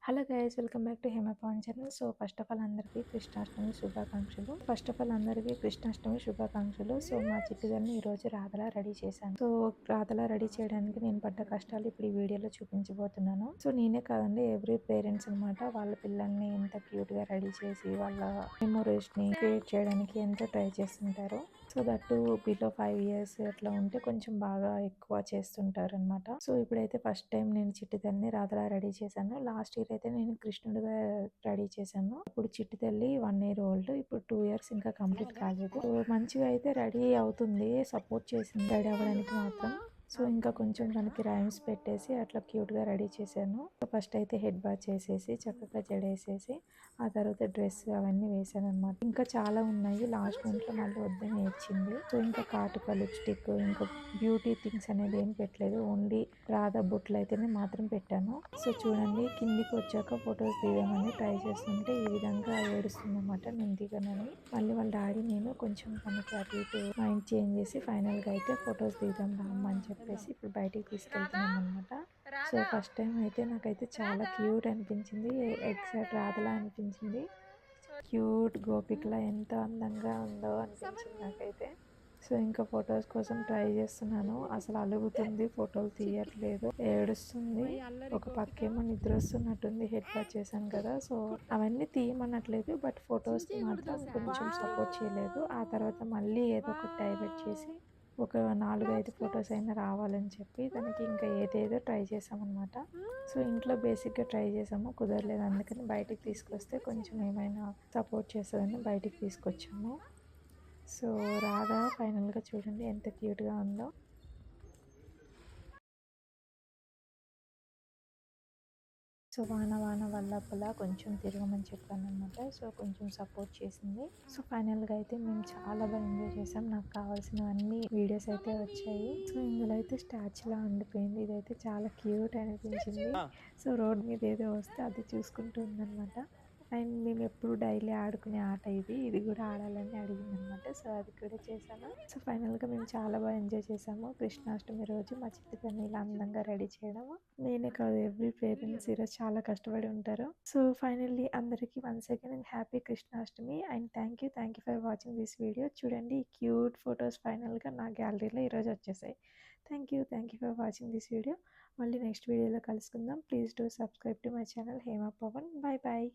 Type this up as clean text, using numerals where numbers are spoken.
Hello guys, welcome back to Hema Pavan channel. So first of all అందరికీ కృష్ణాష్టమి శుభాకాంక్షలు. So మా చిట్టుగారిని ఈరోజు రాధలా రెడీ చేశాను. సో రాధలా రెడీ చేయడానికి నేను పడ్డ కష్టాలు ఇప్పుడు ఈ వీడియోలో చూపించబోతున్నాను. సో నేనే కాదండి, ఎవ్రీ పేరెంట్స్ అనమాట వాళ్ళ పిల్లల్ని ఎంత క్యూట్ గా రెడీ చేసి వాళ్ళ మెమోరీస్ ని క్రియేట్ చేయడానికి ఎంతో ట్రై చేస్తుంటారు. సో దట్టు బిలో 5 years అట్లా ఉంటే కొంచెం బాగా ఎక్కువ చేస్తుంటారు అనమాట. సో ఇప్పుడైతే ఫస్ట్ టైం నేను చిట్టి తల్లిని రాధలా రెడీ చేశాను. లాస్ట్ ఇయర్ అయితే నేను కృష్ణుడిగా రెడీ చేశాను. ఇప్పుడు చిట్టి తల్లి 1 year old, ఇప్పుడు 2 years ఇంకా కంప్లీట్ కాలేదు. సో మంచిగా అయితే రెడీ అవుతుంది, సపోర్ట్ చేసింది రెడీ అవ్వడానికి మాత్రం. సో ఇంకా కొంచెం తనకి రైమ్స్ పెట్టేసి అట్లా క్యూట్గా రెడీ చేశాను. ఫస్ట్ అయితే హెడ్ బాత్ చేసేసి చక్కగా జడేసేసి ఆ తర్వాత డ్రెస్ అవన్నీ వేసాను అనమాట. ఇంకా చాలా ఉన్నాయి, లాస్ట్ మినిట్లో మళ్ళీ వద్దని ఏడ్చింది. సో ఇంకా కాటుక, లిప్స్టిక్, ఇంకా బ్యూటీ థింగ్స్ అనేది ఏం పెట్టలేదు, ఓన్లీ రాధా బొట్లు అయితేనే మాత్రం పెట్టాను. సో చూడండి, కిందికి వచ్చాక ఫొటోస్ దిగమని ట్రై చేస్తుంటే ఈ విధంగా ఏడుస్తుంది అనమాట, నేను దిగనని. మళ్ళీ వాళ్ళ డాడీ నేను కొంచెం తనకి అటు ఇటు మైండ్ చేంజ్ చేసి ఫైనల్గా అయితే ఫొటోస్ దిగుదాం రామ్మ అని చెప్పేసి ఇప్పుడు బయటికి తీసుకెళ్తున్నాం అనమాట. సో ఫస్ట్ టైం అయితే నాకైతే చాలా క్యూట్ అనిపించింది, ఎగ్జాక్ట్ రాధలా అనిపించింది. క్యూట్ గోపికలా ఎంత అందంగా ఉందో అనిపించింది నాకైతే. సో ఇంకా ఫొటోస్ కోసం ట్రై చేస్తున్నాను, అసలు అలుగుతుంది, ఫోటోలు తీయట్లేదు, ఏడుస్తుంది. ఒక పక్కేమో నిద్ర వస్తున్నట్టుంది, హెడ్ బాత్ చేశాను కదా. సో అవన్నీ తీయమన్నట్లేదు, బట్ ఫొటోస్ మాత్రం కొంచెం సపోర్ట్ చేయలేదు. ఆ తర్వాత మళ్ళీ ఏదో ఒకటి డైవర్ట్ చేసి ఒక 4-5 ఫొటోస్ అయినా రావాలని చెప్పి దానికి ఇంకా ఏదేదో ట్రై చేసామన్నమాట. సో ఇంట్లో బేసిక్గా ట్రై చేసాము, కుదరలేదు, అందుకని బయటికి తీసుకొస్తే కొంచెం ఏమైనా సపోర్ట్ చేస్తుందని బయటికి తీసుకొచ్చాము. సో రాధా ఫైనల్గా చూడండి ఎంత క్యూట్గా ఉందో. సో వాన వాన వల్లప్పలా కొంచెం తిరగమని చెప్పాను అనమాట. సో కొంచెం సపోర్ట్ చేసింది. సో ఫైనల్గా అయితే మేము చాలా బాగా ఎంజాయ్ చేసాం. నాకు కావాల్సినవన్నీ వీడియోస్ అయితే వచ్చాయి. సో ఇందులో అయితే స్టాచ్యూలా ఉండిపోయింది, ఇదైతే చాలా క్యూట్ అనిపించింది. సో రోడ్ మీద ఏదో వస్తే అది చూసుకుంటూ ఉందన్నమాట. అండ్ మేము ఎప్పుడు డైలీ ఆడుకునే ఆట ఇది, ఇది కూడా ఆడాలని అడిగింది అనమాట. సో అది కూడా చేశాను. సో ఫైనల్గా మేము చాలా బాగా ఎంజాయ్ చేసాము. కృష్ణాష్టమి రోజు మా చిట్టుతన్ని ఇలా అందంగా రెడీ చేయడము నేనే కాదు, ఎవ్రీ పేరెంట్స్ ఈరోజు చాలా కష్టపడి ఉంటారు. సో ఫైనల్లీ అందరికీ once again happy Krishnashtami and thank you for watching this video. చూడండి క్యూట్ ఫొటోస్ ఫైనల్గా నా గ్యాలరీలో ఈరోజు వచ్చేసాయి. Thank you for watching this video. మళ్ళీ నెక్స్ట్ వీడియోలో కలుసుకుందాం. Please do subscribe to my channel Hema Pavan. Bye bye.